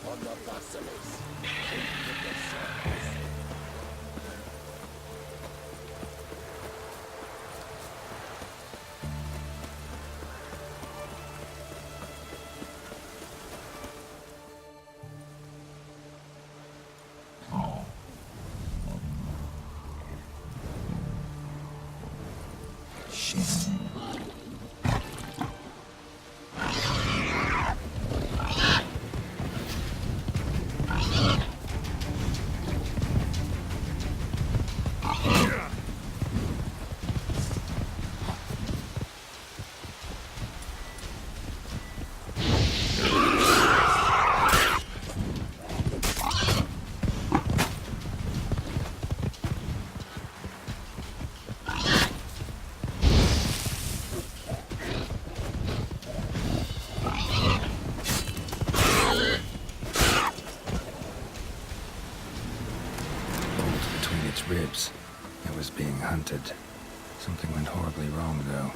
on the Basilisk. Into the service. Ribs. It was being hunted. Something went horribly wrong, though.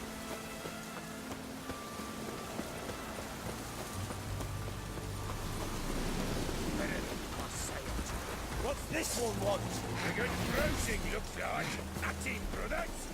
What's this one want? A good bruising, looks like. Acting products.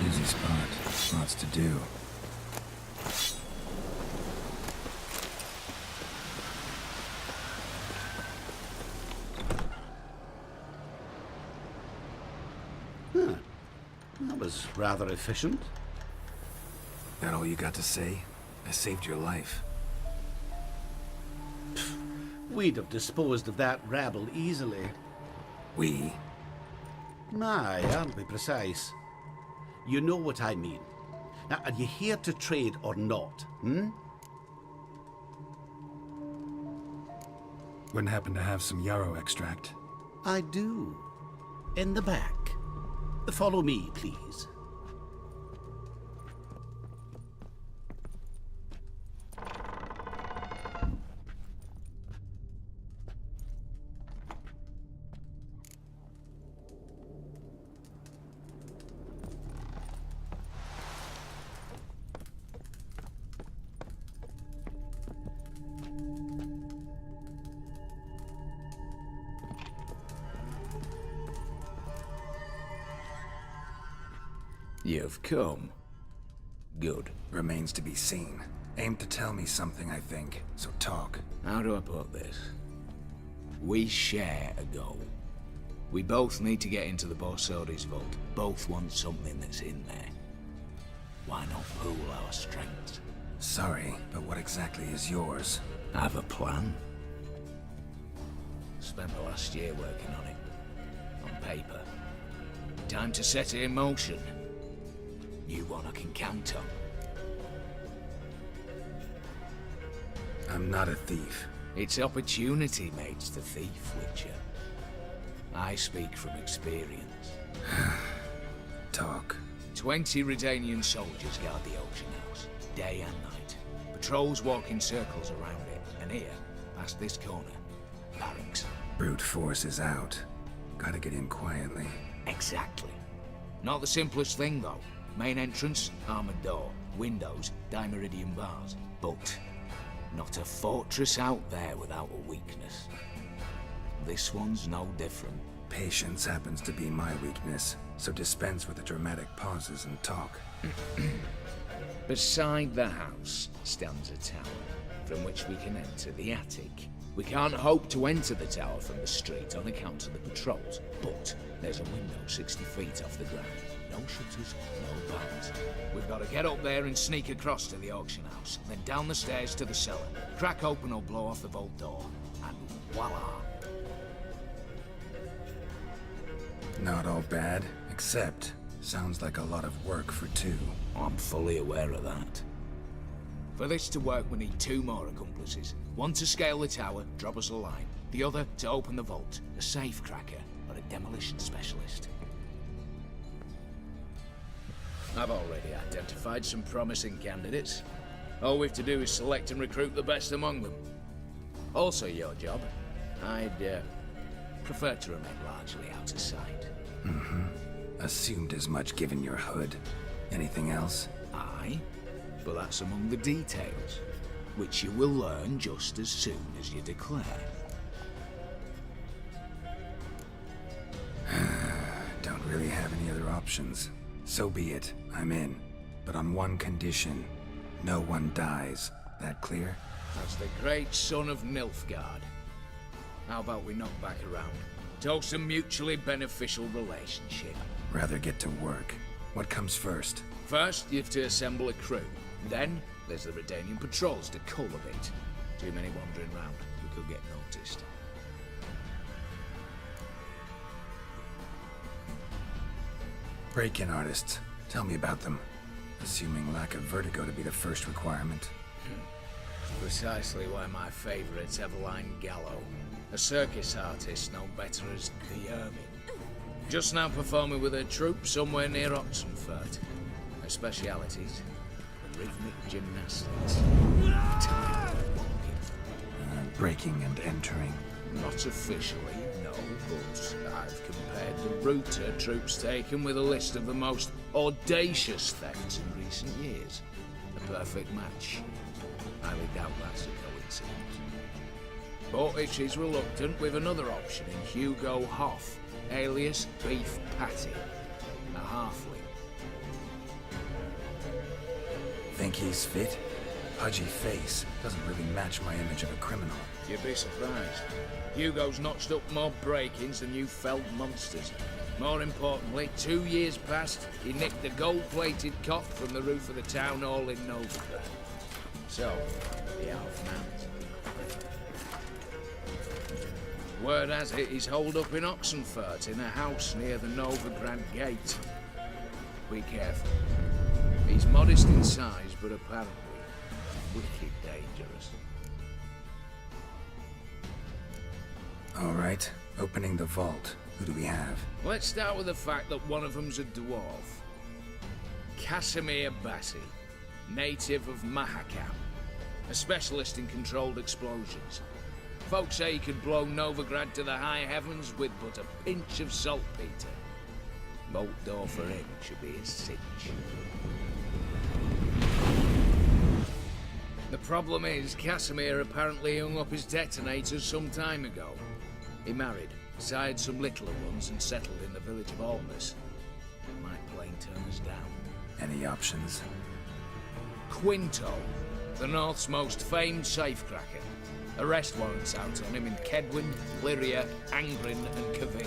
Busy spot. Lots to do. That was rather efficient. That all you got to say? I saved your life. We'd have disposed of that rabble easily. We? Aye, aren't we precise? You know what I mean. Now, are you here to trade or not, Wouldn't happen to have some yarrow extract. I do. In the back. Follow me, please. You've come. Good. Remains to be seen. Aim to tell me something, I think. So talk. How do I put this? We share a goal. We both need to get into the Borsodi's vault. Both want something that's in there. Why not pool our strengths? Sorry, but what exactly is yours? I have a plan. Spent the last year working on it. On paper. Time to set it in motion. New one I can count on. I'm not a thief. It's opportunity makes the thief, Witcher. I speak from experience. Talk. 20 Redanian soldiers guard the auction house, day and night. Patrols walk in circles around it, and here, past this corner, barracks. Brute force is out. Gotta get in quietly. Exactly. Not the simplest thing, though. Main entrance, armored door. Windows, dimeridian bars. But not a fortress out there without a weakness. This one's no different. Patience happens to be my weakness, so dispense with the dramatic pauses and talk. Beside the house stands a tower, from which we can enter the attic. We can't hope to enter the tower from the street on account of the patrols, but there's a window 60 feet off the ground. No shutters, no bars. We've got to get up there and sneak across to the auction house, then down the stairs to the cellar, crack open or blow off the vault door, and voila! Not all bad, except sounds like a lot of work for two. I'm fully aware of that. For this to work, we need 2 more accomplices. One to scale the tower, drop us a line. The other to open the vault, a safe cracker or a demolition specialist. I've already identified some promising candidates. All we've to do is select and recruit the best among them. Also your job. I'd prefer to remain largely out of sight. Assumed as much given your hood. Anything else? Aye, but that's among the details, which you will learn just as soon as you declare. Don't really have any other options. So be it. I'm in. But on one condition. No one dies. That clear? As the great son of Nilfgaard. How about we knock back around? Toast a mutually beneficial relationship. Rather get to work. What comes first? First, you have to assemble a crew. Then, there's the Redanian patrols to cull a bit. Too many wandering round. We could get noticed. Break-in artists. Tell me about them. Assuming lack of vertigo to be the first requirement. Precisely why my favourite's Eveline Gallo. A circus artist known better as the Ermine. Just now performing with her troupe somewhere near Oxenfurt. Her specialities, rhythmic gymnastics. Time walking. Breaking and entering. Not officially, no, but I've compared the route her troops taken with a list of the most audacious thefts in recent years. A perfect match. Highly doubt that's a coincidence. But if she's reluctant, we've another option in Hugo Hoff, alias Beef Patty, a halfling. Think he's fit? Pudgy face doesn't really match my image of a criminal. You'd be surprised. Hugo's notched up more break-ins than you felled monsters. More importantly, 2 years past, he nicked a gold-plated cop from the roof of the town hall in Novigrad. So, the half-mans. Word has it he's holed up in Oxenfurt in a house near the Novigrad gate. Be careful. He's modest in size, but apparently wicked dangerous. All right, opening the vault. Who do we have? Let's start with the fact that one of them's a dwarf. Casimir Bassi, native of Mahakam, a specialist in controlled explosions. Folks say he could blow Novigrad to the high heavens with but a pinch of saltpeter. Bolt door for him should be a cinch. The problem is, Casimir apparently hung up his detonators some time ago. He married, sired some littler ones, and settled in the village of Almas. Might plain turn us down. Any options? Quinto, the North's most famed safecracker. Arrest warrants out on him in Kedwin, Lyria, Angrin, and Kavir.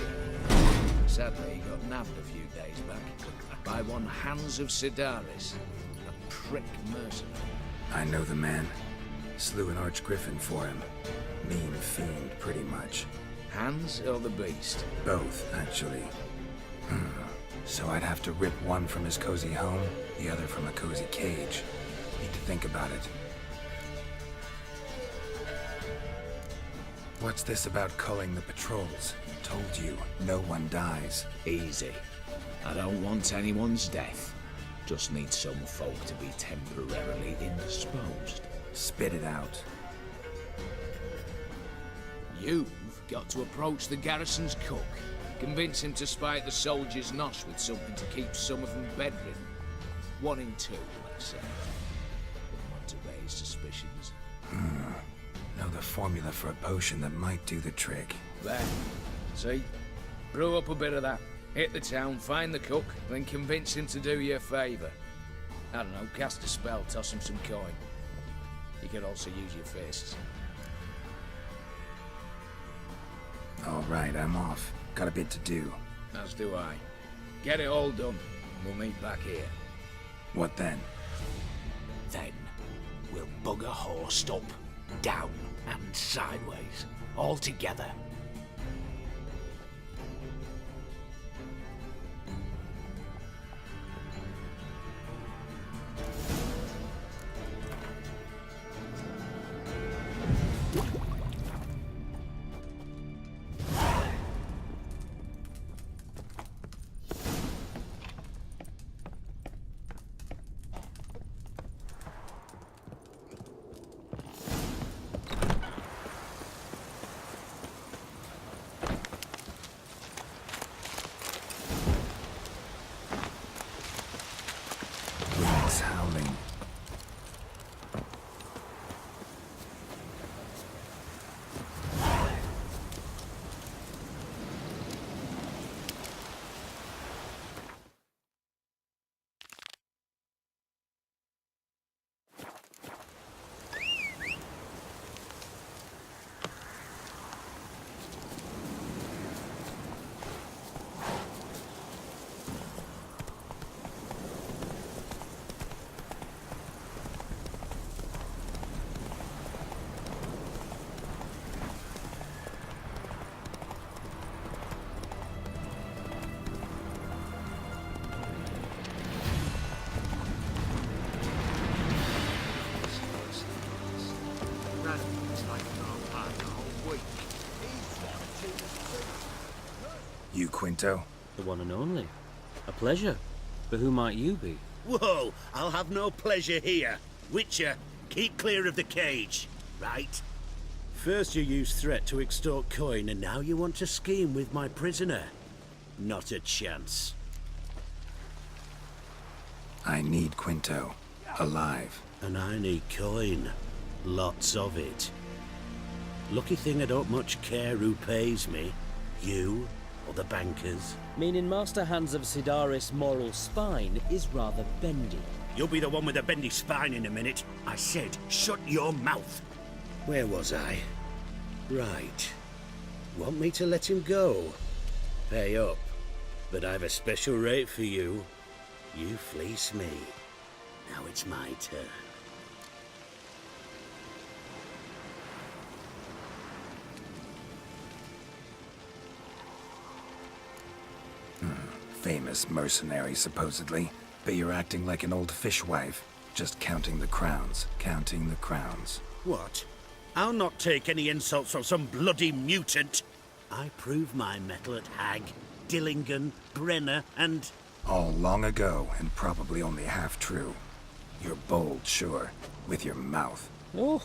Sadly, he got nabbed a few days back by one Hans of Sidaris, a prick mercenary. I know the man. Slew an archgriffin for him. Mean fiend, pretty much. Hans or the beast? Both, actually. So I'd have to rip one from his cozy home, the other from a cozy cage. Need to think about it. What's this about culling the patrols? Told you, no one dies. Easy. I don't want anyone's death. Just need some folk to be temporarily indisposed. Spit it out. You've got to approach the garrison's cook. Convince him to spike the soldiers' nosh with something to keep some of them bedridden. 1 in 2, let's say. Wouldn't want to raise suspicions. Know the formula for a potion that might do the trick. There. See? Brew up a bit of that. Hit the town, find the cook, then convince him to do you a favour. I don't know, cast a spell, toss him some coin. You could also use your fists. All right, I'm off. Got a bit to do. As do I. Get it all done, and we'll meet back here. What then? Then, we'll bugger horsed up, down and sideways, all together. Winds howling. You, Quinto? The one and only. A pleasure. But who might you be? Whoa, I'll have no pleasure here. Witcher, keep clear of the cage, right? First you used threat to extort coin, and now you want to scheme with my prisoner. Not a chance. I need Quinto. Alive. And I need coin. Lots of it. Lucky thing I don't much care who pays me. You or the bankers. Meaning Master Hans of Sidaris' moral spine is rather bendy. You'll be the one with the bendy spine in a minute. I said, shut your mouth. Where was I? Right. Want me to let him go? Pay up. But I've a special rate for you. You fleece me. Now it's my turn. Famous mercenary, supposedly. But you're acting like an old fishwife. Just counting the crowns. Counting the crowns. What? I'll not take any insults from some bloody mutant. I prove my mettle at Hag, Dillingen, Brenner, and... All long ago, and probably only half true. You're bold, sure. With your mouth. Oh,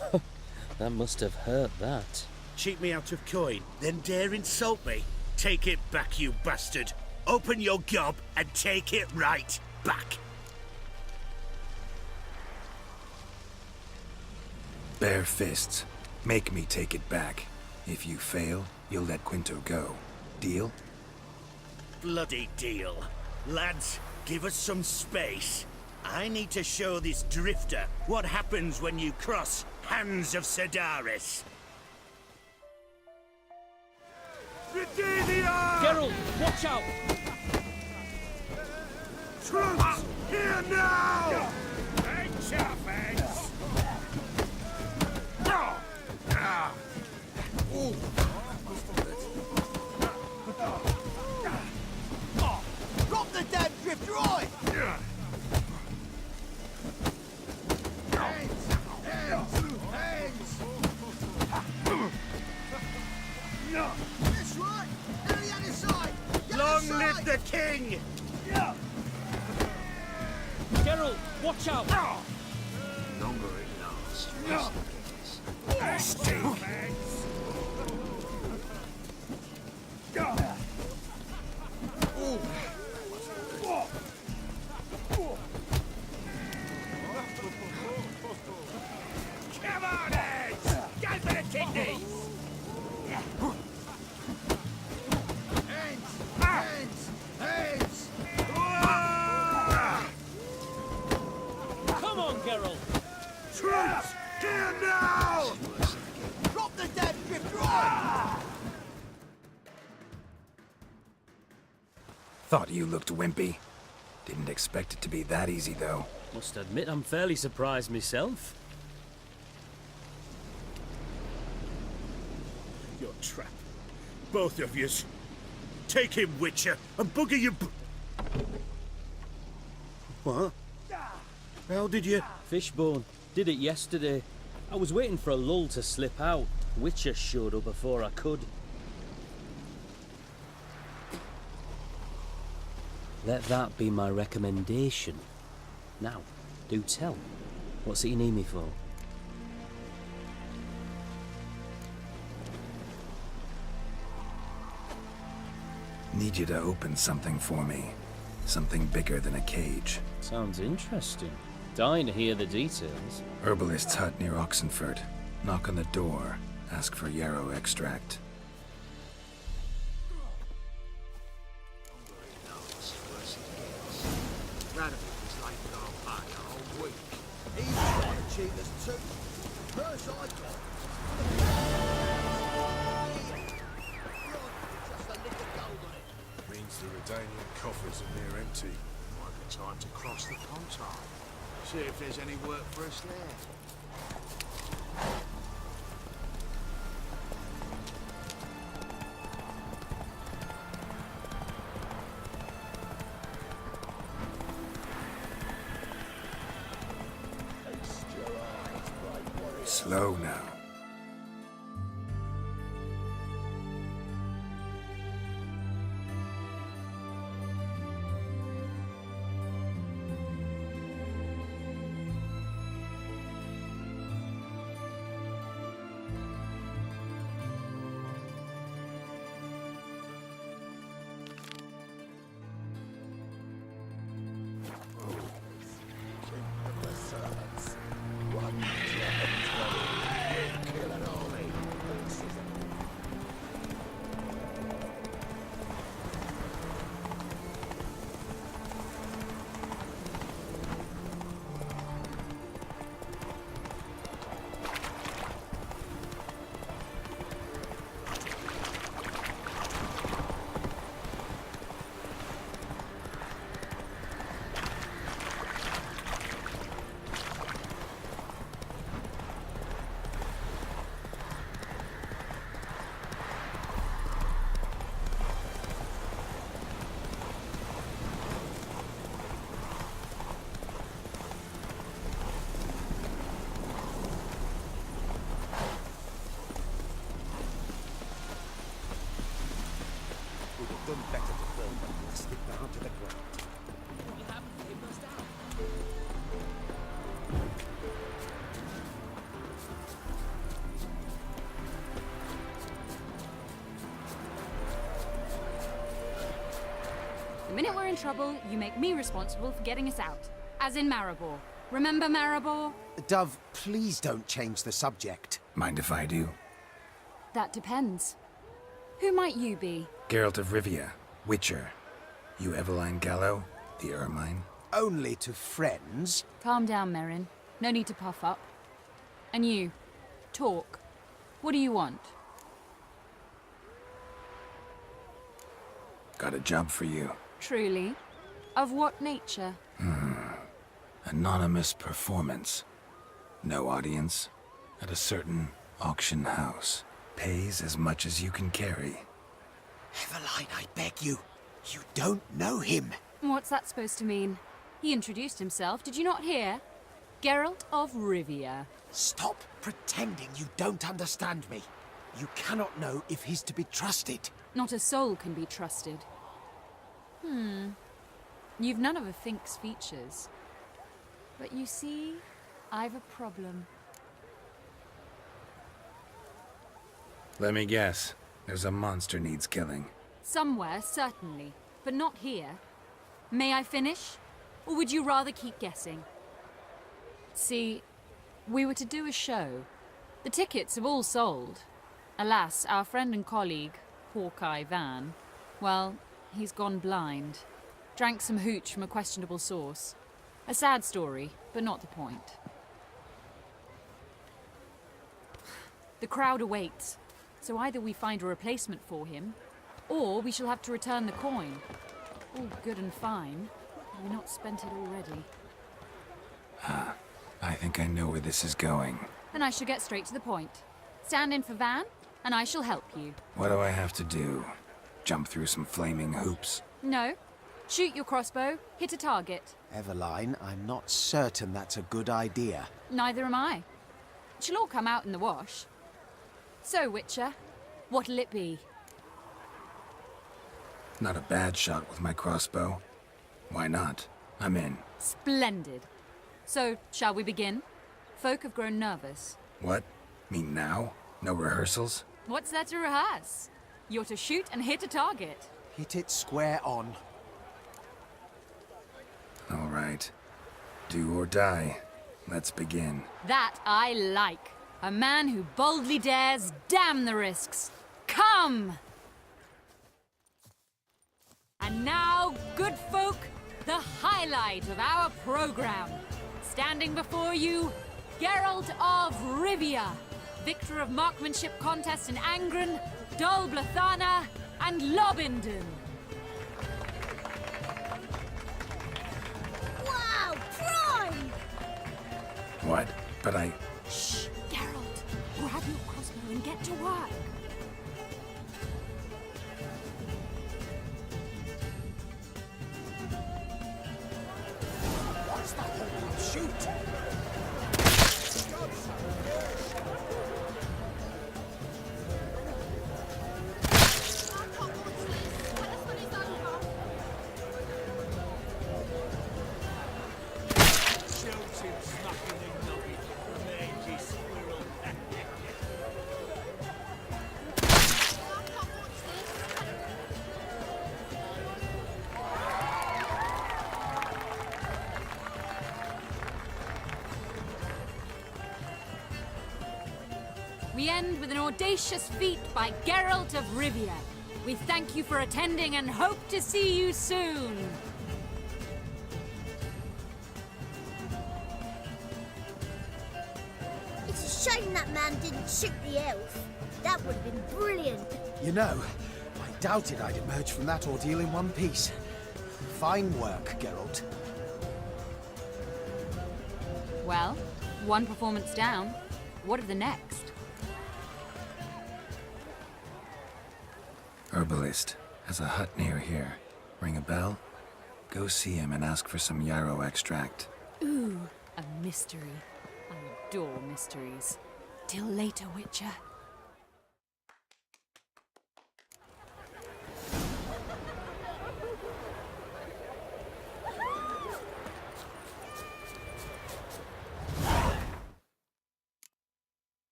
that must have hurt that. Cheat me out of coin, then dare insult me. Take it back, you bastard. Open your gob and take it right back. Bare fists. Make me take it back. If you fail, you'll let Quinto go. Deal? Bloody deal. Lads, give us some space. I need to show this drifter what happens when you cross Hans of Sidaris. Geralt, watch out! Troops, here now! Hands up, hands! Drop the damn drift, right! Hands! Hands! Hands! Watch out! Longer it lasts, just in case. Come on, Edge! Go for the kidneys! Come on, Geralt! Troops! Here now! Drop the damn drift right! Thought you looked wimpy. Didn't expect it to be that easy, though. Must admit I'm fairly surprised myself. You're trapped. Both of yous. Take him, Witcher, and bugger your... What? How did you... Fishbone. Did it yesterday. I was waiting for a lull to slip out. Witcher showed up before I could. Let that be my recommendation. Now, do tell. What's it you need me for? Need you to open something for me. Something bigger than a cage. Sounds interesting. Dying to hear the details. Herbalist's hut near Oxenford. Knock on the door. Ask for yarrow extract. Radovid is like our pie a whole week. He's trying to cheat us too. First I got. Just a lick of gold on it. Means the Redanian coffers are near empty. Might be time to cross the Pontar. See if there's any work for us there. Slow now. Done better to burn them than slip down to the ground. The minute we're in trouble, you make me responsible for getting us out. As in Maribor. Remember Maribor? Dove, please don't change the subject. Mind if I do? That depends. Who might you be? Geralt of Rivia, Witcher. You Eveline Gallo, the Ermine. Only to friends. Calm down, Merrin. No need to puff up. And you, talk. What do you want? Got a job for you. Truly? Of what nature? Anonymous performance. No audience. At a certain auction house. Pays as much as you can carry. Eveline, I beg you. You don't know him. What's that supposed to mean? He introduced himself, did you not hear? Geralt of Rivia. Stop pretending you don't understand me. You cannot know if he's to be trusted. Not a soul can be trusted. You've none of a Fink's features. But you see, I've a problem. Let me guess. There's a monster needs killing. Somewhere, certainly, but not here. May I finish? Or would you rather keep guessing? See, we were to do a show. The tickets have all sold. Alas, our friend and colleague, Hawkeye Van, well, he's gone blind. Drank some hooch from a questionable source. A sad story, but not the point. The crowd awaits, so either we find a replacement for him, or we shall have to return the coin. All good and fine. Have we not spent it already? I think I know where this is going. Then I shall get straight to the point. Stand in for Van, and I shall help you. What do I have to do? Jump through some flaming hoops? No. Shoot your crossbow, hit a target. Eveline, I'm not certain that's a good idea. Neither am I. It shall all come out in the wash. So, Witcher, what'll it be? Not a bad shot with my crossbow. Why not? I'm in. Splendid. So, shall we begin? Folk have grown nervous. What? Mean now? No rehearsals? What's there to rehearse? You're to shoot and hit a target. Hit it square on. All right. Do or die. Let's begin. That I like. A man who boldly dares, damn the risks. Come! And now, good folk, the highlight of our program. Standing before you, Geralt of Rivia, victor of marksmanship contests in Angren, Dol Blathana, and Lobindon. Wow, prime! What? But I... Shh, Geralt, grab your crossbow and get to work. What's the whole shoot? We end with an audacious feat by Geralt of Rivia. We thank you for attending and hope to see you soon. It's a shame that man didn't shoot the elf. That would have been brilliant. You know, I doubted I'd emerge from that ordeal in one piece. Fine work, Geralt. Well, one performance down. What of the next? Herbalist has a hut near here. Ring a bell? Go see him and ask for some yarrow extract. Ooh, a mystery. I adore mysteries. Till later, Witcher.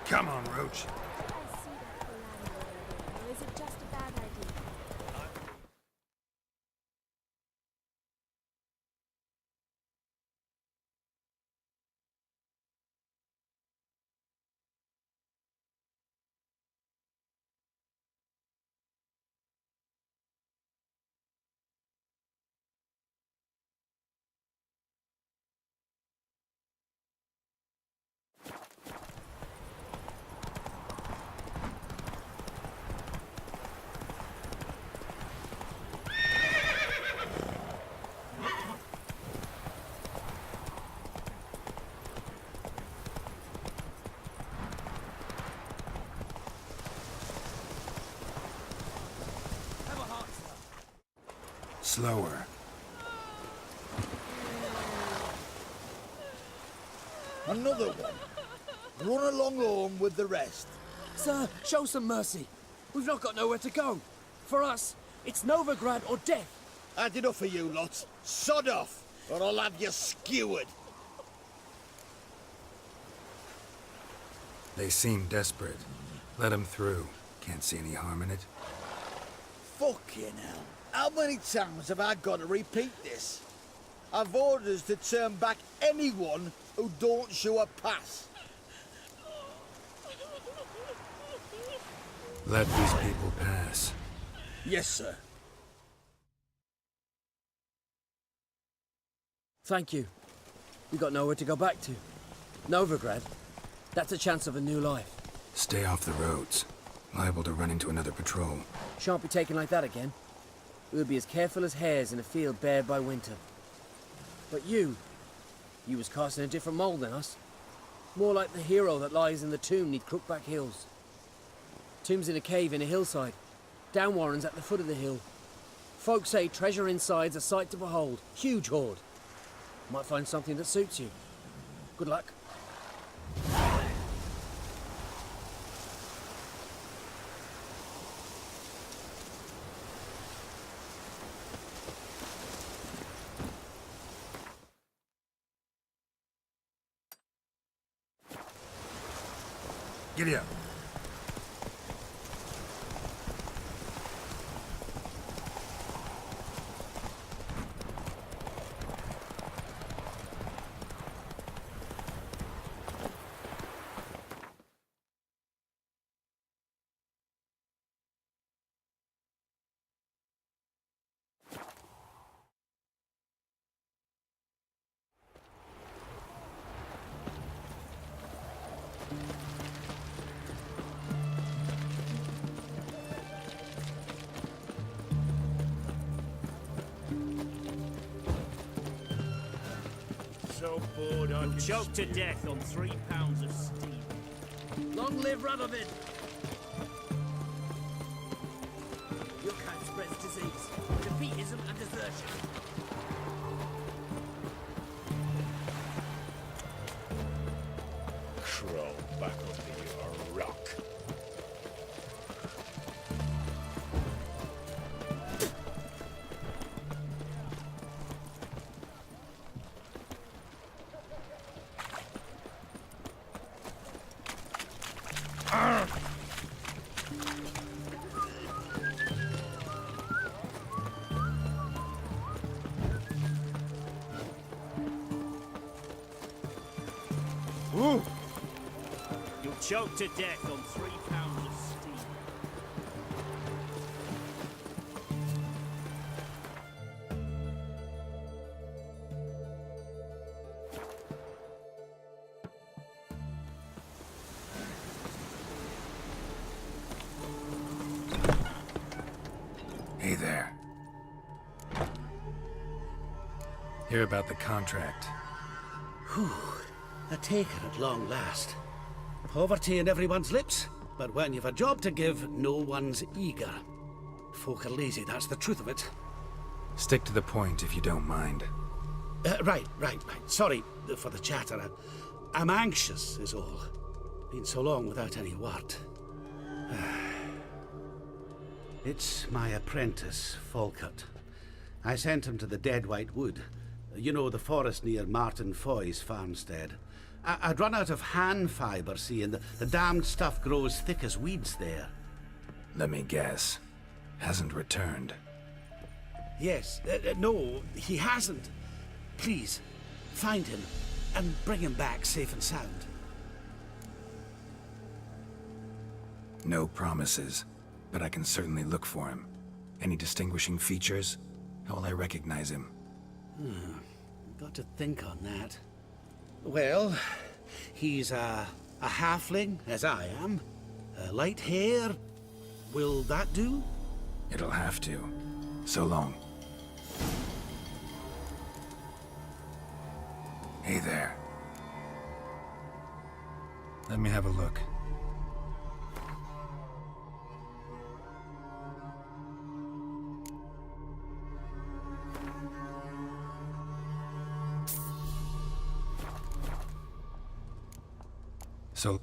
Come on, Roach. Or is it just a bad idea? Slower. Another one. Run along home with the rest. Sir, show some mercy. We've not got nowhere to go. For us, it's Novigrad or death. Had enough of you lots. Sod off, or I'll have you skewered. They seem desperate. Let them through. Can't see any harm in it. Fucking hell. How many times have I got to repeat this? I've orders to turn back anyone who don't show a pass. Let these people pass. Yes, sir. Thank you. We got nowhere to go back to. Novigrad. That's a chance of a new life. Stay off the roads. Liable to run into another patrol. Shan't be taken like that again. We'll be as careful as hares in a field bared by winter. But you was cast in a different mould than us. More like the hero that lies in the tomb neath Crookback Hills. Tomb's in a cave in a hillside. Down Warren's at the foot of the hill. Folk say treasure inside's a sight to behold. Huge hoard. Might find something that suits you. Good luck. Giddy up. So bored I'm choked to death on 3 pounds of steam. Long live Radovid! Your kind spreads disease, defeatism and desertion. Crawl back under your rock. You'll choke to death on 3 pounds of steam. Hey there. Hear about the contract. A taker at long last. Poverty in everyone's lips, but when you've a job to give, no one's eager. Folk are lazy, that's the truth of it. Stick to the point if you don't mind. Right. Sorry for the chatter. I'm anxious, is all. Been so long without any word. It's my apprentice, Falkert. I sent him to the Dead White Wood. You know, the forest near Martin Foy's farmstead. I'd run out of hand fibre, see, and the damned stuff grows thick as weeds there. Let me guess. Hasn't returned. Yes, no, he hasn't. Please, find him and bring him back safe and sound. No promises, but I can certainly look for him. Any distinguishing features? How will I recognize him? Got to think on that. Well, he's a halfling, as I am. Light hair. Will that do? It'll have to. So long. Hey there. Let me have a look. So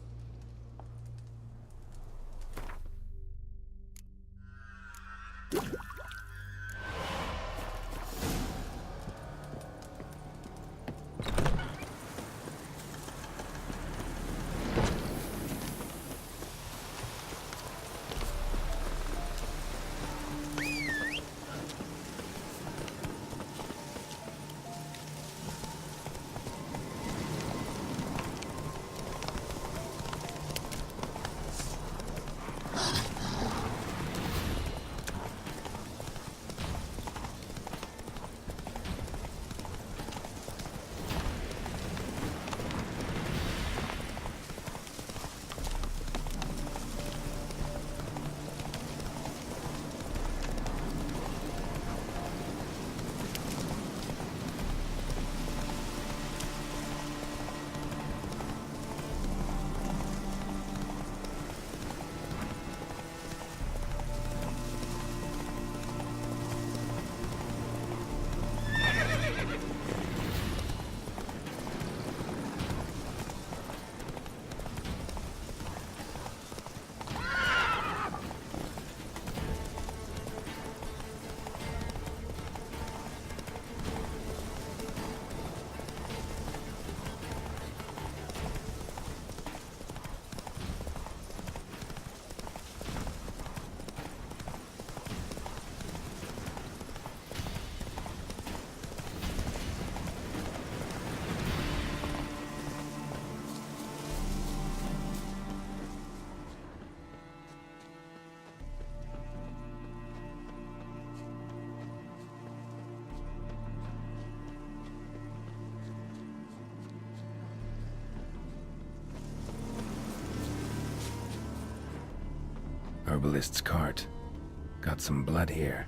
herbalist's cart. Got some blood here.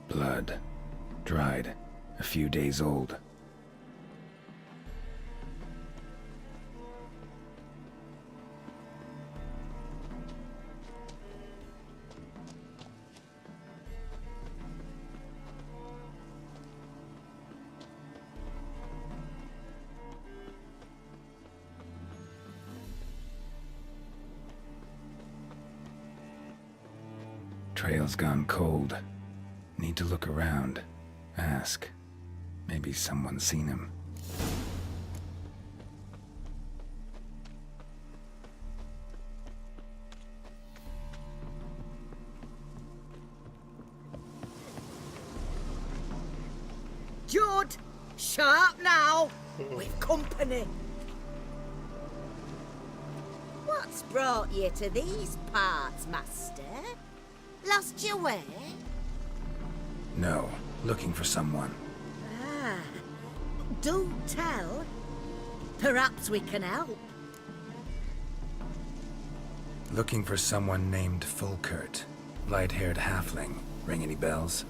Blood. Dried. A few days old. Trail's gone cold. Need to look around. Ask. Maybe someone's seen him. Jude! Sharp now! We've company. What's brought you to these parts, master? Lost your way? No. Looking for someone. Ah. Do tell. Perhaps we can help. Looking for someone named Fulkert. Light-haired halfling. Ring any bells?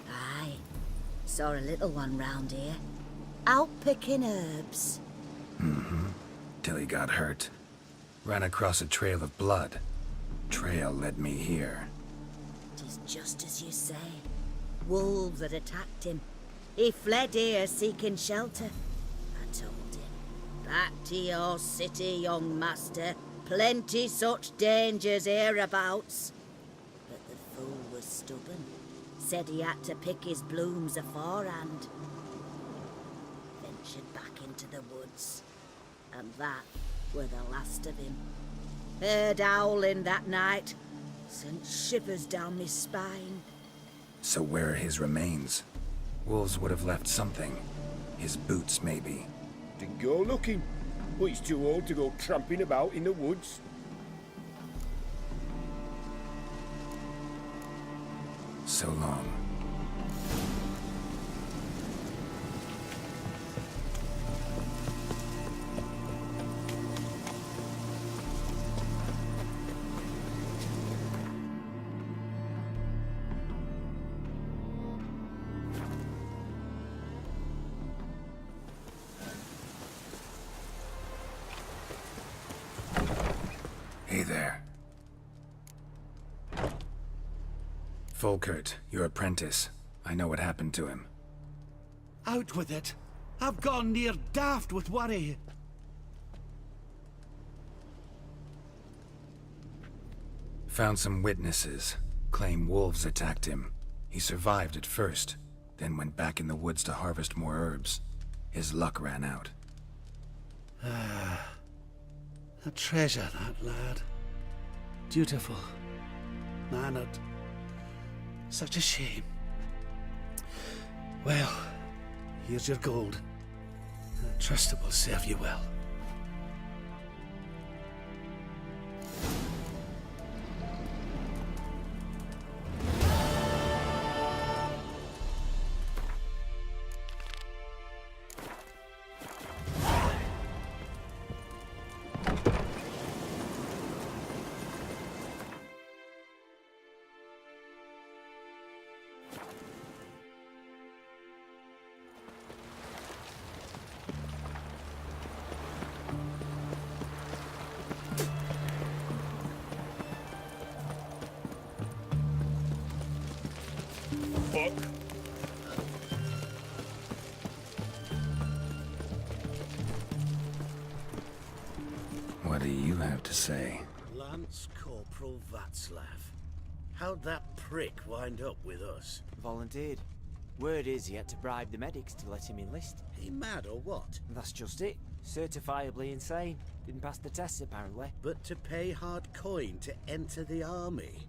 Aye. Saw a little one round here. Out picking herbs. Mm-hmm. Till he got hurt. Ran across a trail of blood. Trail led me here. Tis just as you say. Wolves had attacked him. He fled here seeking shelter. I told him, back to your city, young master. Plenty such dangers hereabouts. But the fool was stubborn. Said he had to pick his blooms aforehand. Ventured back into the woods. And that were the last of him. Heard howling that night. Sent shivers down my spine. So where are his remains? Wolves would have left something. His boots, maybe. Then go looking. But he's too old to go tramping about in the woods. So long. Volkert, your apprentice. I know what happened to him. Out with it. I've gone near daft with worry. Found some witnesses. Claim wolves attacked him. He survived at first, then went back in the woods to harvest more herbs. His luck ran out. A treasure, that lad. Dutiful. Mannered. Such a shame. Well, here's your gold. I trust it will serve you well. Fuck. What do you have to say? Lance Corporal Václav. How'd that prick wind up with us? Volunteered. Word is he had to bribe the medics to let him enlist. He mad or what? That's just it. Certifiably insane. Didn't pass the tests, apparently. But to pay hard coin to enter the army?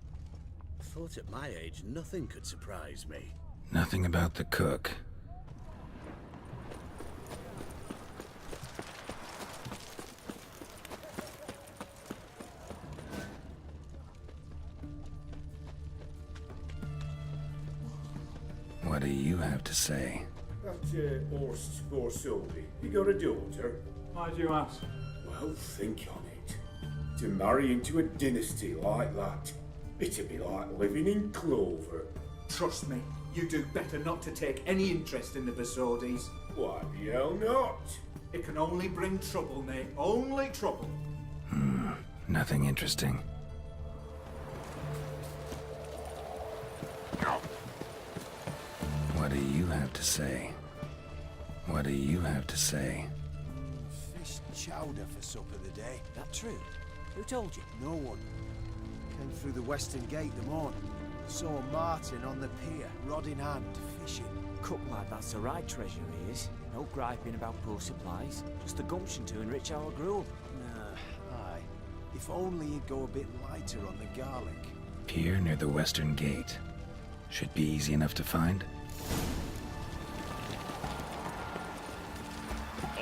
Thought at my age nothing could surprise me. Nothing about the cook. What do you have to say? That horse for Sylvie, you got a daughter? Why do you ask? Well, think on it. To marry into a dynasty like that, it'd be like living in clover. Trust me, you do better not to take any interest in the Vesodis. Why the hell not? It can only bring trouble, mate. Only trouble. Nothing interesting. What do you have to say? What do you have to say? Fish chowder for supper today. That true? Who told you? No one. Came through the western gate the morning. Saw Martin on the pier, rod in hand, fishing. Cook lad, that's the right treasure he is. No griping about poor supplies. Just the gumption to enrich our gruel. Nah, aye. If only he'd go a bit lighter on the garlic. Pier near the western gate. Should be easy enough to find.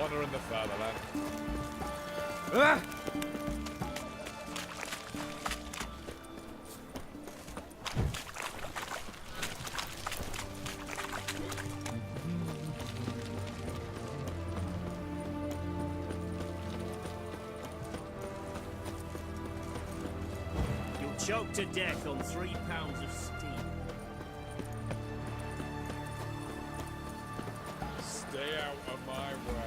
Honor in the fatherland. You'll choke to death on 3 pounds of steam. Stay out of my way.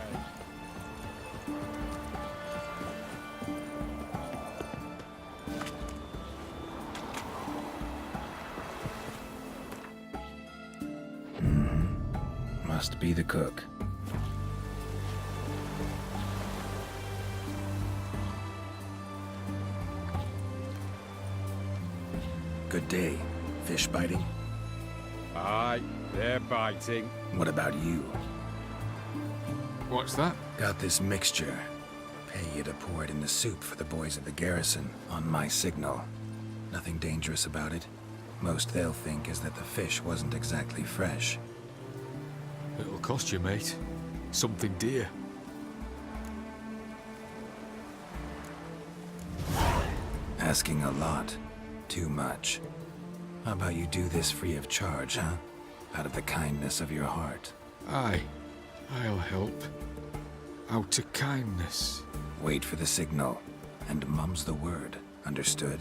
Must be the cook. Good day. Fish biting? Aye, they're biting. What about you? What's that? Got this mixture. Pay you to pour it in the soup for the boys at the garrison, on my signal. Nothing dangerous about it. Most they'll think is that the fish wasn't exactly fresh. It'll cost you, mate. Something dear. Asking a lot. Too much. How about you do this free of charge, huh? Out of the kindness of your heart. Aye, I'll help. Out of kindness. Wait for the signal, and mum's the word. Understood?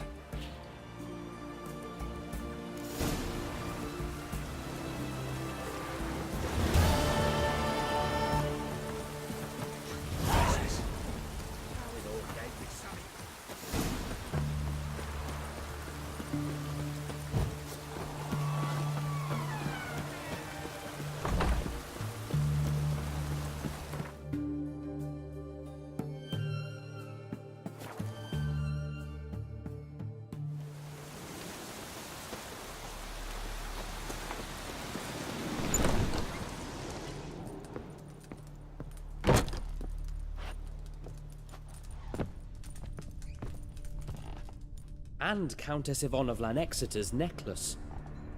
and Countess Yvonne of Lanexeter's necklace.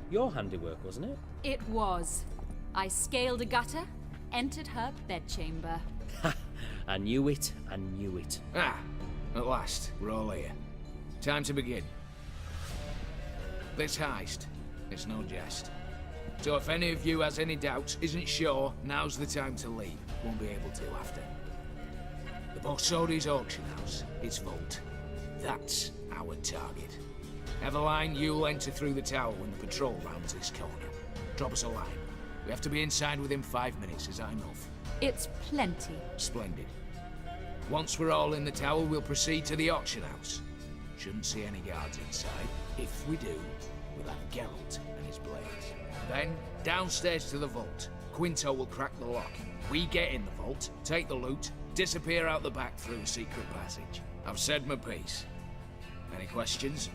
Your handiwork, wasn't it? It was. I scaled a gutter, entered her bedchamber. Ha! I knew it, I knew it. Ah, at last, we're all here. Time to begin. This heist, it's no jest. So if any of you has any doubts, isn't sure, now's the time to leave. Won't be able to after. The Borsodi's auction house, its vault. That's our target. Eveline, you'll enter through the tower when the patrol rounds this corner. Drop us a line. We have to be inside within 5 minutes, is that enough? It's plenty. Splendid. Once we're all in the tower, we'll proceed to the auction house. Shouldn't see any guards inside. If we do, we'll have Geralt and his blades. Then, downstairs to the vault. Quinto will crack the lock. We get in the vault, take the loot, disappear out the back through a secret passage. I've said my piece. Any questions?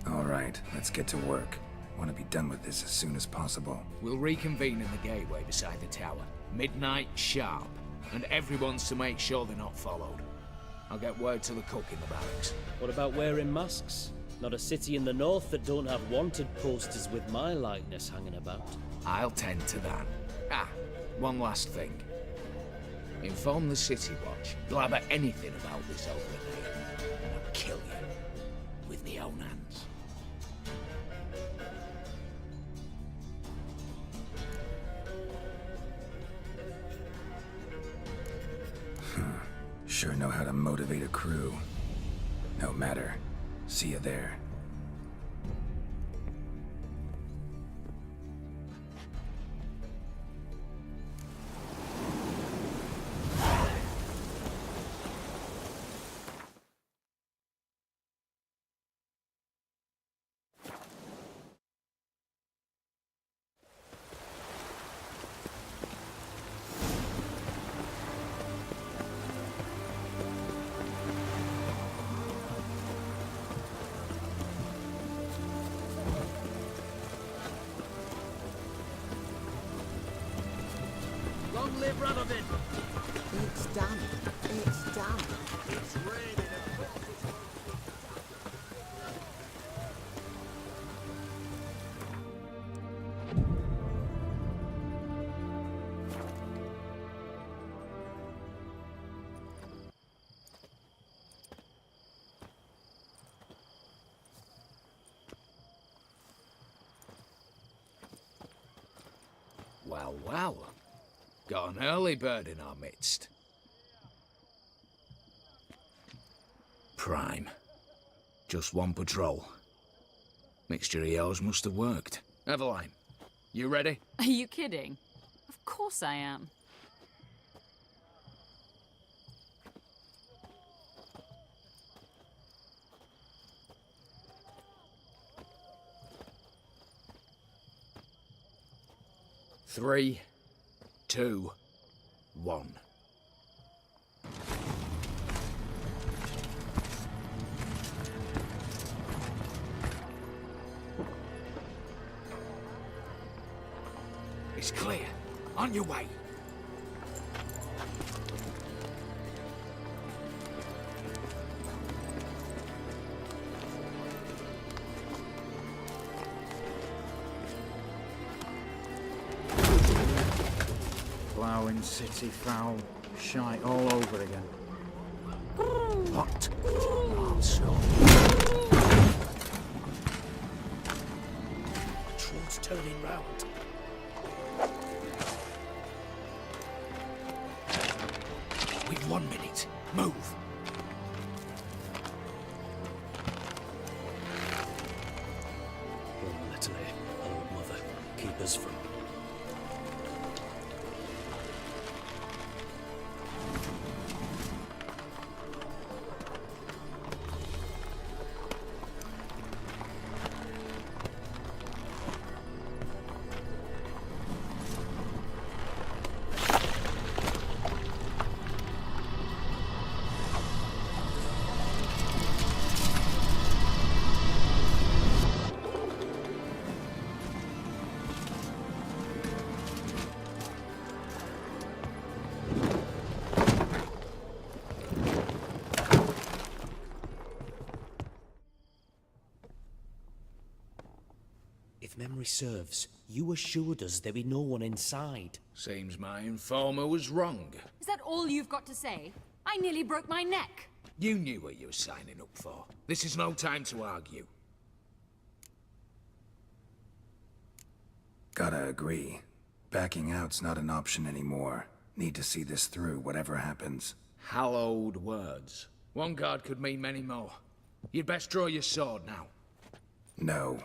All right, let's get to work. Want to be done with this as soon as possible. We'll reconvene in the gateway beside the tower. Midnight sharp. And everyone's to make sure they're not followed. I'll get word to the cook in the barracks. What about wearing masks? Not a city in the north that don't have wanted posters with my likeness hanging about. I'll tend to that. Ah, one last thing. Inform the City Watch. Blabber anything about this overnight, and I'll kill you with my own hands. Sure know how to motivate a crew. No matter. See you there. Long live Radovid! It's done. It's done. It's raining across the... Well, well. Got an early bird in our midst. Prime. Just one patrol. Mixture of yours must have worked. Eveline, you ready? Are you kidding? Of course I am. Three, 2, 1. It's clear. On your way. Ploughing city foul, shite all over again. What? Also. Patrol's turning round. We've 1 minute. Move. One little old mother, keep us from. If memory serves, you assured us there be no one inside. Seems my informer was wrong. Is that all you've got to say? I nearly broke my neck. You knew what you were signing up for. This is no time to argue. Gotta agree. Backing out's not an option anymore. Need to see this through, whatever happens. Hallowed words. One guard could mean many more. You'd best draw your sword now. No.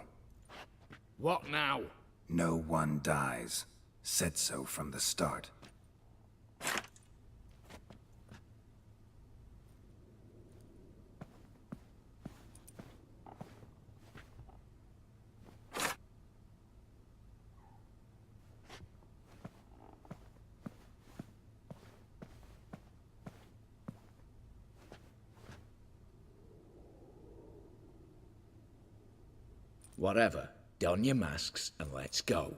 What now? No one dies. Said so from the start. Whatever. Don your masks and let's go.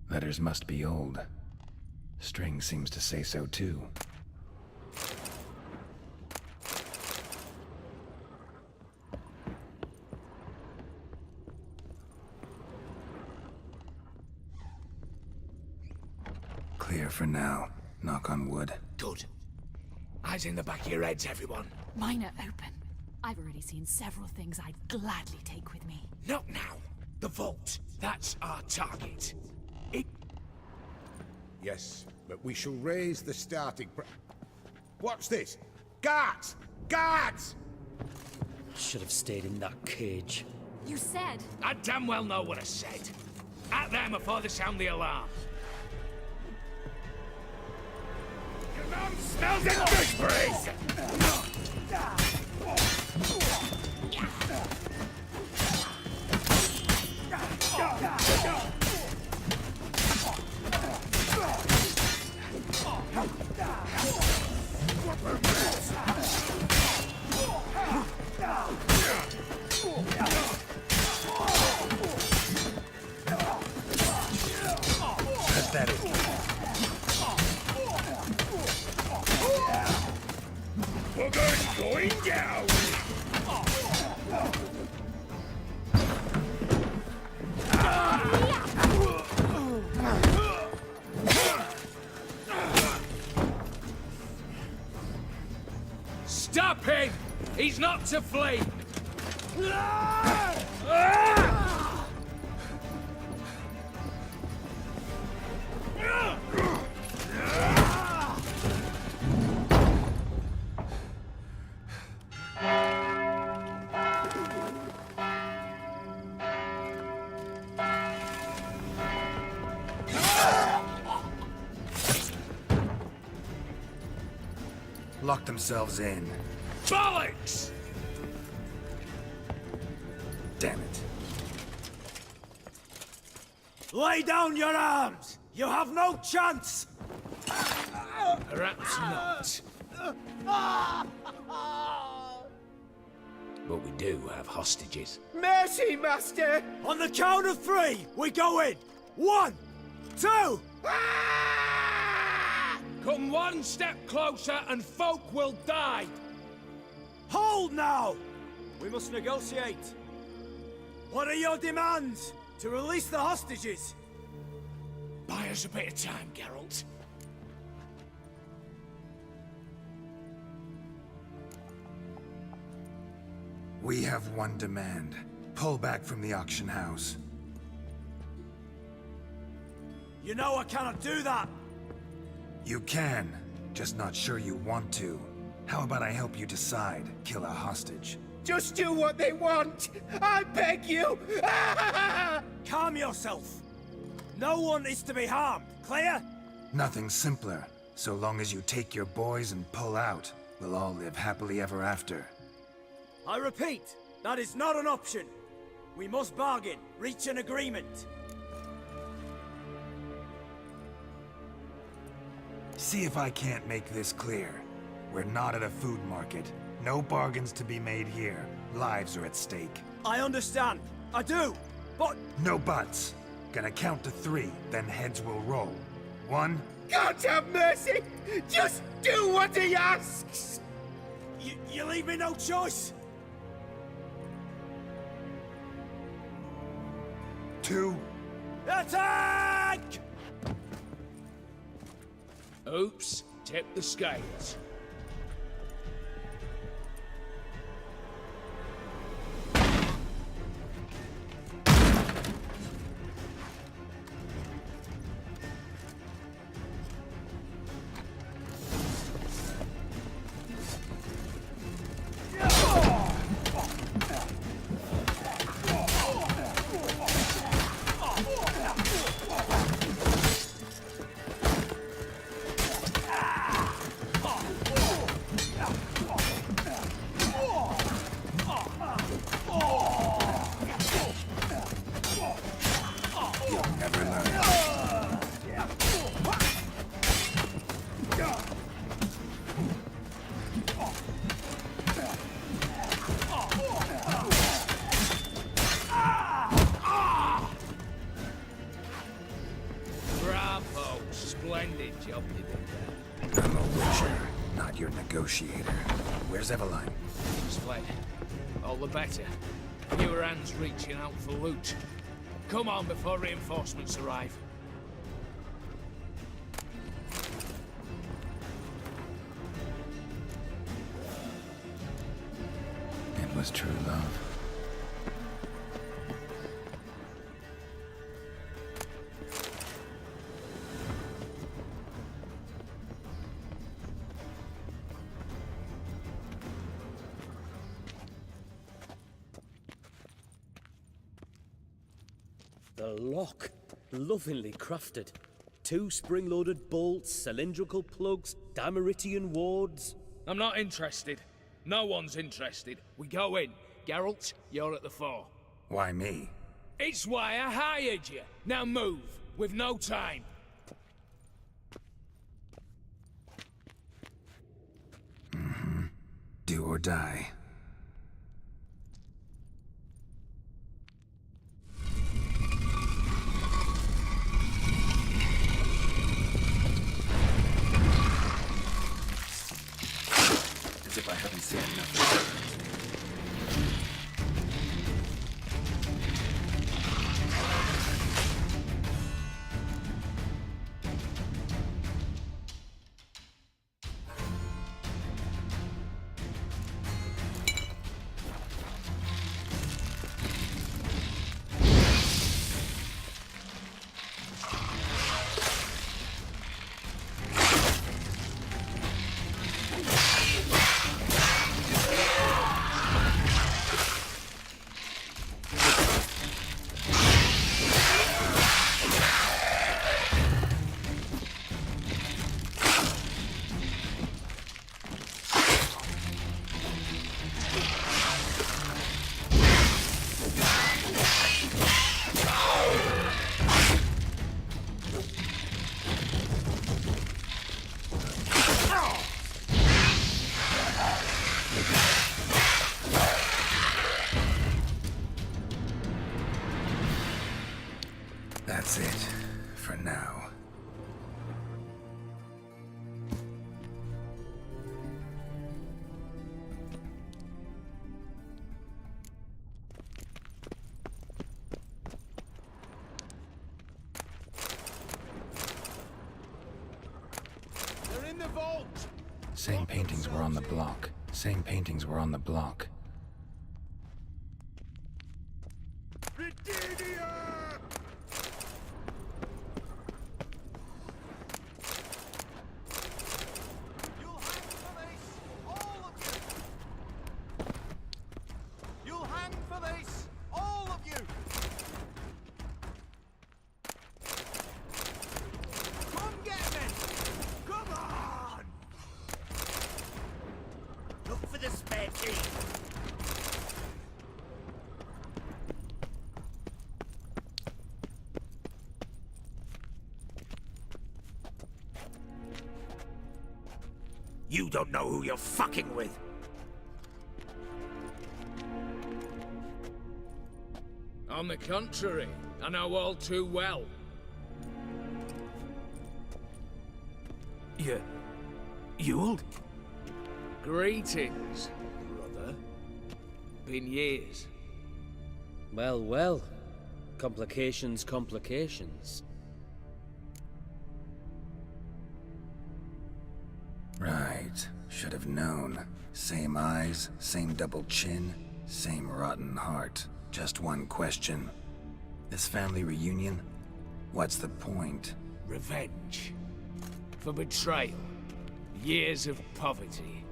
Letters must be old. String seems to say so too. Clear for now. Knock on wood. Good. Eyes in the back of your heads, everyone. Mine are open. I've already seen several things I'd gladly take with me. Not now. The vault. That's our target. Yes, but we shall raise the starting What's this? Guards! Guards! Should have stayed in that cage. You said... I damn well know what I said. At them before they sound the alarm. Smells it good, Breeze! Pathetic. Booger's going down! Stop him! He's not to flee! Lock themselves in. Bollocks! Damn it. Lay down your arms! You have no chance! Perhaps not. But we do have hostages. Mercy, Master! On the count of 3, we go in! 1, 2... Come one step closer and folk will die! Hold now! We must negotiate. What are your demands? To release the hostages? Buy us a bit of time, Geralt. We have one demand. Pull back from the auction house. You know I cannot do that! You can, just not sure you want to. How about I help you decide? Kill a hostage. Just do what they want! I beg you! Calm yourself! No one is to be harmed, clear? Nothing simpler. So long as you take your boys and pull out, we'll all live happily ever after. I repeat, that is not an option. We must bargain, reach an agreement. See if I can't make this clear. We're not at a food market. No bargains to be made here. Lives are at stake. I understand. I do. But... No buts. Gonna count to 3, then heads will roll. 1. God have mercy! Just do what he asks! You leave me no choice! 2. Attack! Oops, tip the scales. Splendid job you did there. I'm a witcher, not your negotiator. Where's Eveline? She's fled. All the better. Fewer hands reaching out for loot. Come on before reinforcements arrive. It was true love. The lock. Lovingly crafted. 2 spring-loaded bolts, cylindrical plugs, Dameritian wards. I'm not interested. No one's interested. We go in. Geralt, you're at the fore. Why me? It's why I hired you. Now move. We've no time. Do or die. As if I haven't seen enough. That's it, for now. They're in the vault! Same paintings were on the block. Same paintings were on the block. You'll hang for this, all of you! Come get me! Come on! Look for the spare key! You don't know who you're fucking with. On the contrary, I know all too well. Ewald? Greetings, brother. Been years. Well, well. Complications, complications. Right. Should have known. Same eyes, same double chin, same rotten heart. Just one question. This family reunion? What's the point? Revenge. For betrayal. Years of poverty.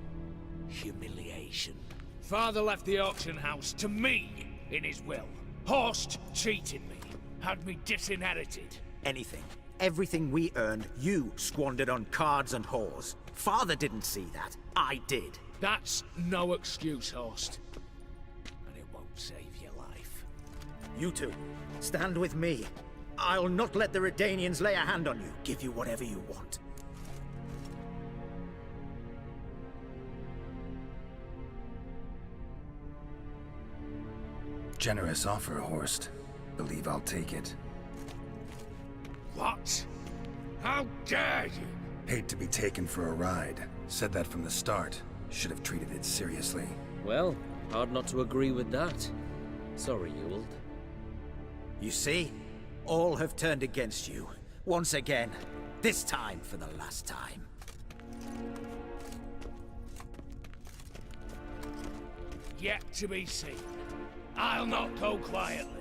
Humiliation. Father left the auction house to me in his will. Horst cheated me. Had me disinherited. Anything. Everything we earned, you squandered on cards and whores. Father didn't see that. I did. That's no excuse, Horst. And it won't save your life. You two, stand with me. I'll not let the Redanians lay a hand on you. Give you whatever you want. Generous offer, Horst. Believe I'll take it. What? How dare you? Hate to be taken for a ride. Said that from the start. Should have treated it seriously. Well, hard not to agree with that. Sorry, Ewald. You see? All have turned against you. Once again. This time for the last time. Yet to be seen. I'll not go quietly.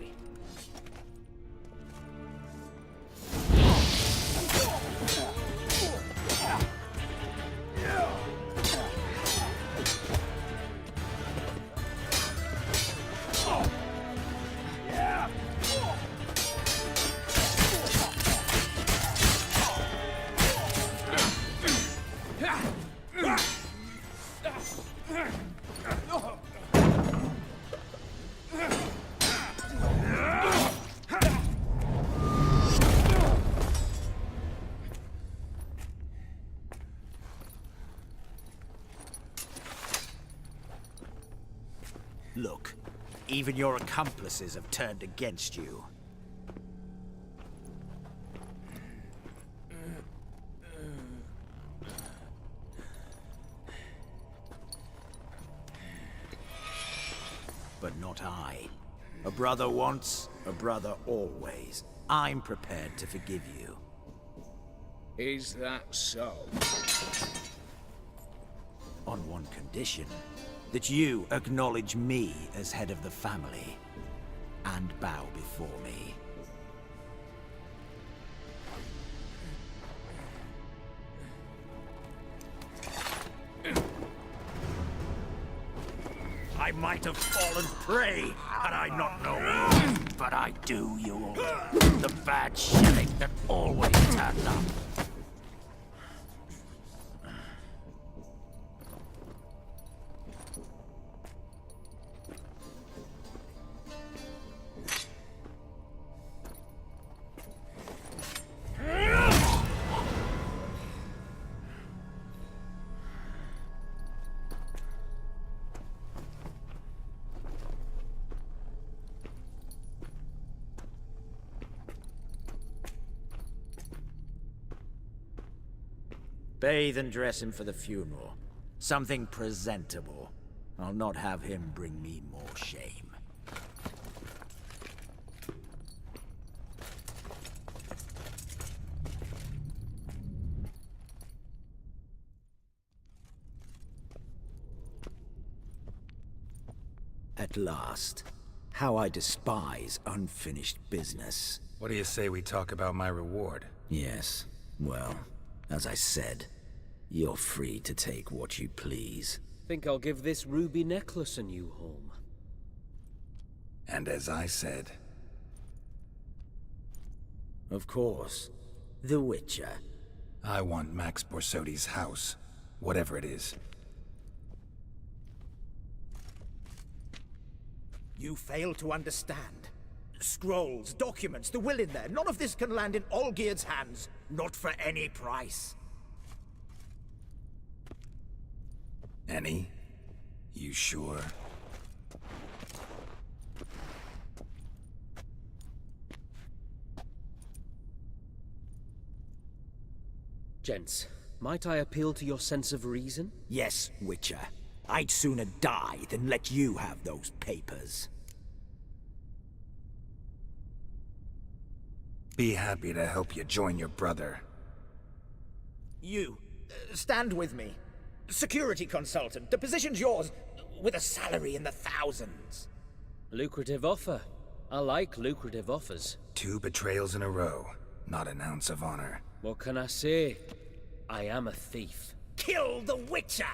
Look, even your accomplices have turned against you. But not I. A brother once, a brother always. I'm prepared to forgive you. Is that so? On one condition. That you acknowledge me as head of the family. And bow before me. I might have fallen prey had I not known. But I do, you old. The bad shilling that always turned up. Bathe and dress him for the funeral. Something presentable. I'll not have him bring me more shame. At last. How I despise unfinished business. What do you say we talk about my reward? Yes. Well, as I said, you're free to take what you please. Think I'll give this ruby necklace a new home. And as I said... Of course. The Witcher. I want Max Borsodi's house. Whatever it is. You fail to understand. Scrolls, documents, the will in there. None of this can land in Olgierd's hands. Not for any price. Any? You sure? Gents, might I appeal to your sense of reason? Yes, Witcher. I'd sooner die than let you have those papers. Be happy to help you join your brother. You, stand with me. Security consultant. The position's yours, with a salary in the thousands. Lucrative offer. I like lucrative offers. 2 betrayals in a row. Not an ounce of honor. What can I say? I am a thief. Kill the Witcher!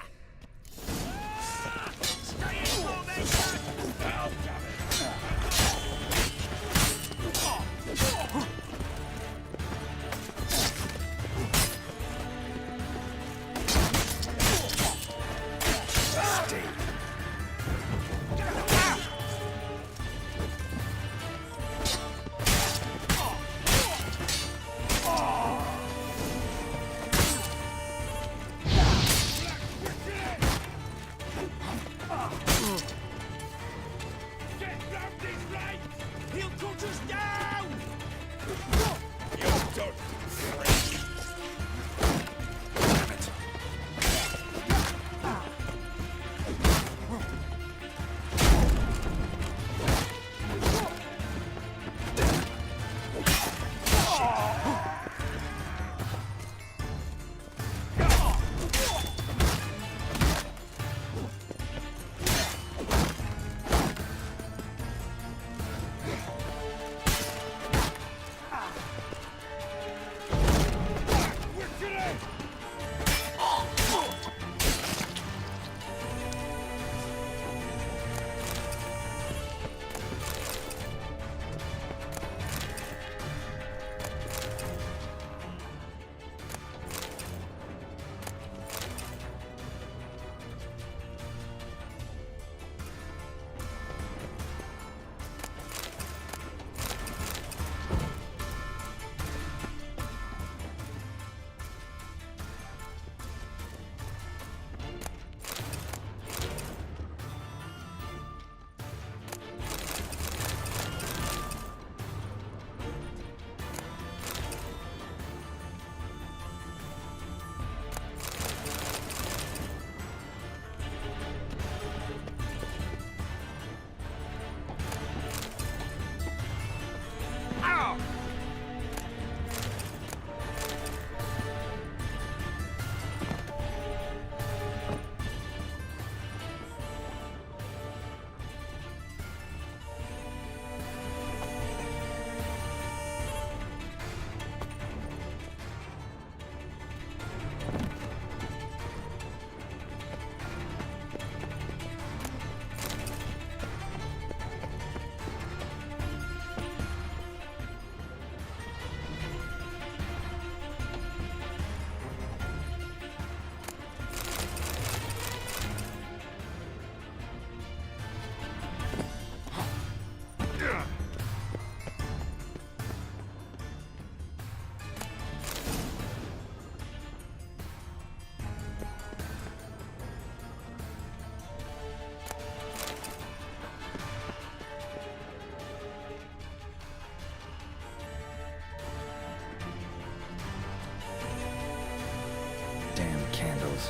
Damn candles.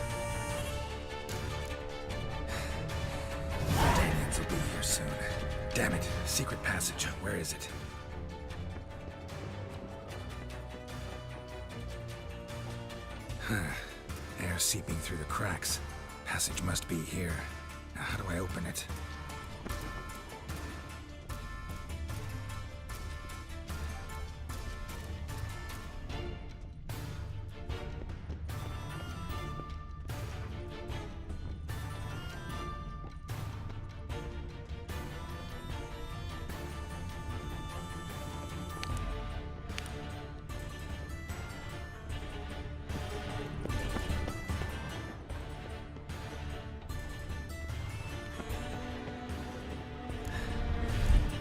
Daniels will be here soon. Damn it. Secret passage. Where is it? Air seeping through the cracks. Passage must be here. Now, how do I open it?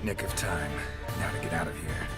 Nick of time. Now to get out of here.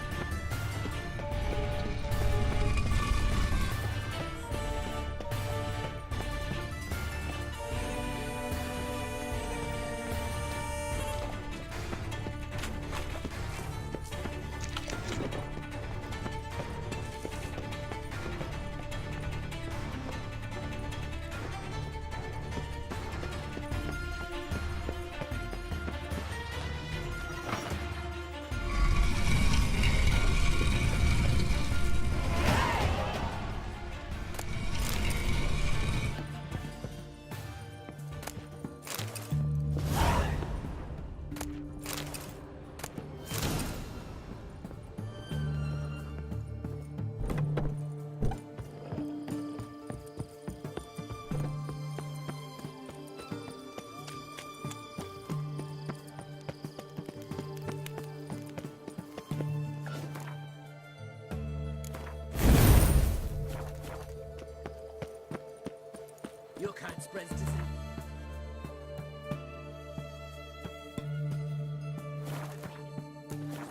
Your kind spreads disease.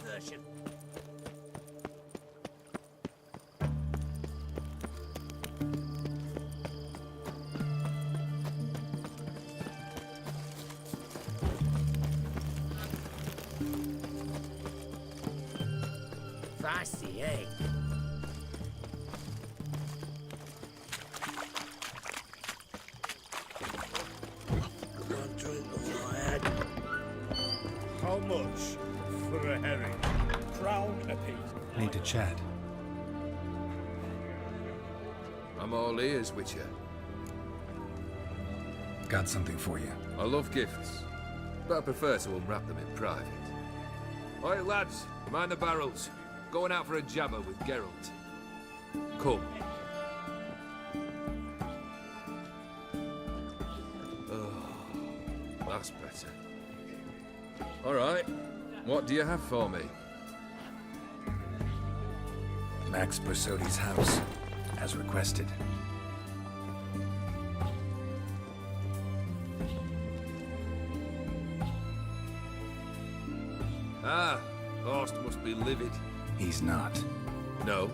Desertion. Feisty, eh? One drink of my head. How much for a herring? Crown apiece. Need to chat. I'm all ears, Witcher. Got something for you. I love gifts, but I prefer to unwrap them in private. Oi, lads, mind the barrels. Going out for a jabber with Geralt. Come. Oh, that's better. All right, what do you have for me? Max Bersodi's house, as requested. Ah, Horst must be livid. He's not. No?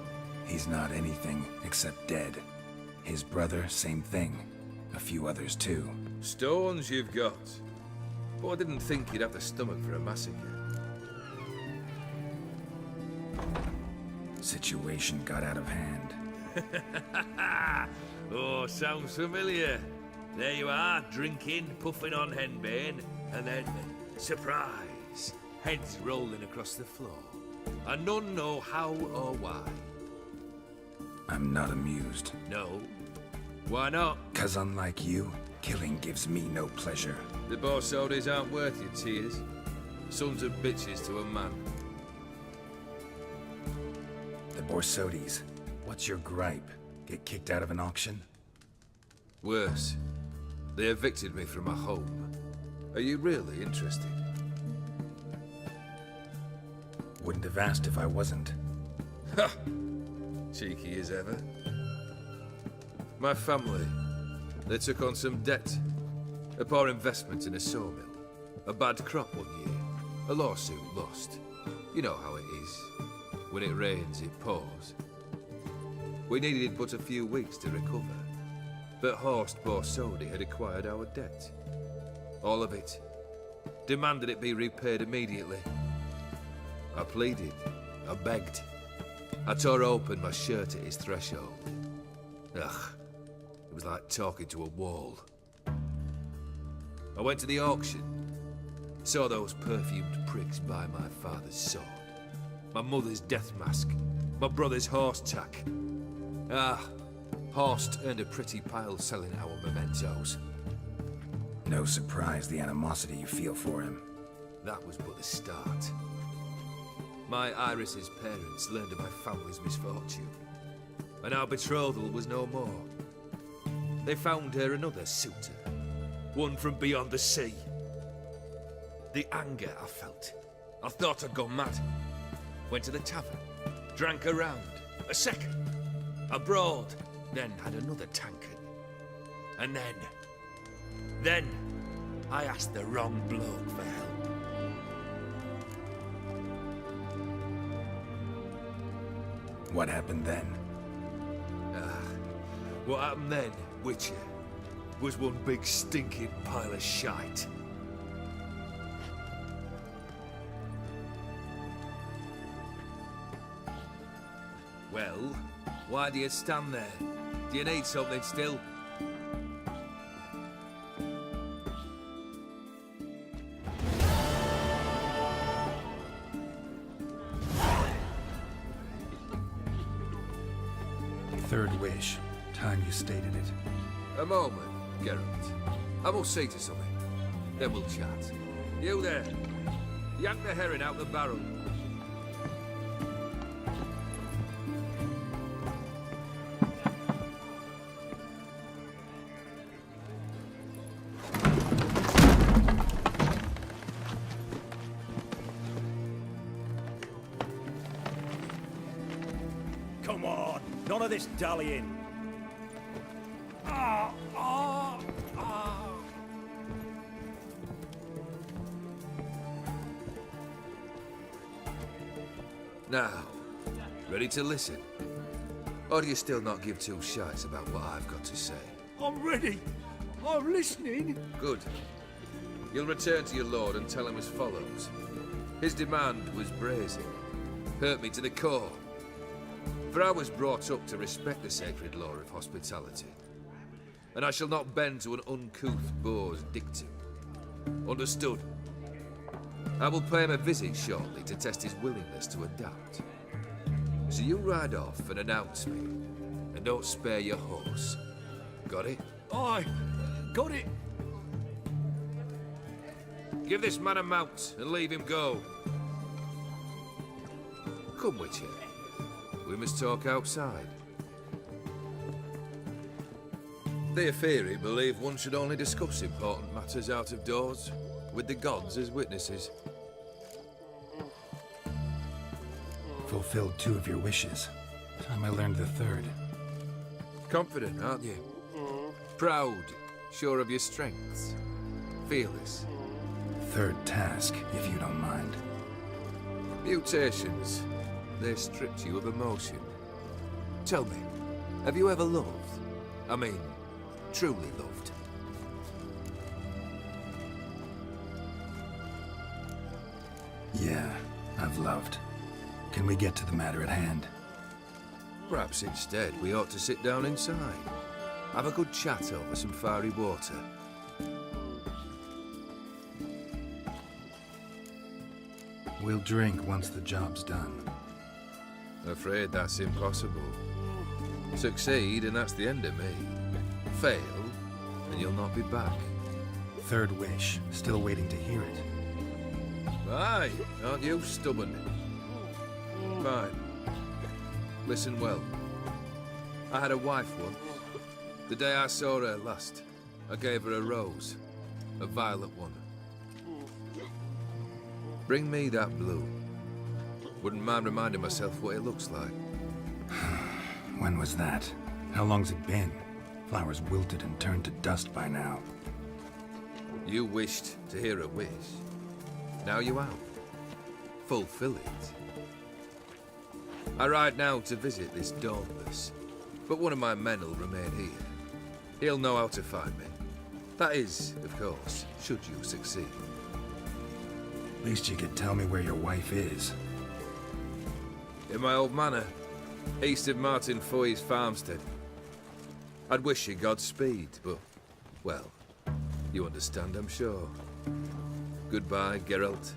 He's not anything except dead. His brother, same thing. A few others too. Stones you've got. But I didn't think you'd have the stomach for a massacre. Situation got out of hand. Oh, sounds familiar. There you are, drinking, puffing on henbane, and then, surprise, heads rolling across the floor. And none know how or why. I'm not amused. No? Why not? 'Cause unlike you, killing gives me no pleasure. The Borsodis aren't worth your tears. Sons of bitches to a man. The Borsodis. What's your gripe? Get kicked out of an auction? Worse. They evicted me from my home. Are you really interested? Wouldn't have asked if I wasn't. Ha! Cheeky as ever. My family, they took on some debt. A poor investment in a sawmill. A bad crop one year. A lawsuit lost. You know how it is. When it rains, it pours. We needed but a few weeks to recover. But Horst Borsodi had acquired our debt. All of it. Demanded it be repaid immediately. I pleaded. I begged. I tore open my shirt at his threshold. Ugh. It was like talking to a wall. I went to the auction. Saw those perfumed pricks buy my father's sword. My mother's death mask. My brother's horse tack. Ah, Horst earned a pretty pile selling our mementos. No surprise the animosity you feel for him. That was but the start. My Iris's parents learned of my family's misfortune, and our betrothal was no more. They found her another suitor, one from beyond the sea. The anger I felt. I thought I'd gone mad. Went to the tavern, drank a round, a second, abroad, then had another tankard. And then I asked the wrong bloke for help. What happened then? What happened then, Witcher, was one big stinking pile of shite. Well, why do you stand there? Do you need something still? Third wish. Time you stated it. A moment, Geralt. I must see to something. Then we'll chat. You there. Yank the herring out the barrel. Come on, none of this dallying. Now, ready to listen? Or do you still not give two shites about what I've got to say? I'm ready. I'm listening. Good. You'll return to your lord and tell him as follows. His demand was brazen. Hurt me to the core. For I was brought up to respect the sacred law of hospitality. And I shall not bend to an uncouth boor's dictum. Understood? I will pay him a visit shortly to test his willingness to adapt. So you ride off and announce me, and don't spare your horse. Got it? Aye, got it. Give this man a mount and leave him go. Come, Witcher. We must talk outside. Theopheri believed one should only discuss important matters out of doors, with the gods as witnesses. Fulfilled 2 of your wishes. Time I learned the 3rd. Confident, aren't you? Proud, sure of your strengths. Fearless. 3rd task, if you don't mind. Mutations. They stripped you of emotion. Tell me, have you ever loved? I mean, truly loved? Yeah, I've loved. Can we get to the matter at hand? Perhaps instead we ought to sit down inside. Have a good chat over some fiery water. We'll drink once the job's done. Afraid that's impossible. Succeed and that's the end of me. Fail and you'll not be back. 3rd wish. Still waiting to hear it. Aye, aren't you stubborn? Fine. Listen well. I had a wife once. The day I saw her last, I gave her a rose. A violet one. Bring me that blue. Wouldn't mind reminding myself what it looks like. When was that? How long's it been? Flowers wilted and turned to dust by now. You wished to hear a wish. Now you have. Fulfill it. I ride now to visit this Dauntless, but one of my men will remain here. He'll know how to find me. That is, of course, should you succeed. At least you could tell me where your wife is. In my old manor, east of Martin Foy's farmstead. I'd wish you Godspeed, but, well, you understand, I'm sure. Goodbye, Geralt.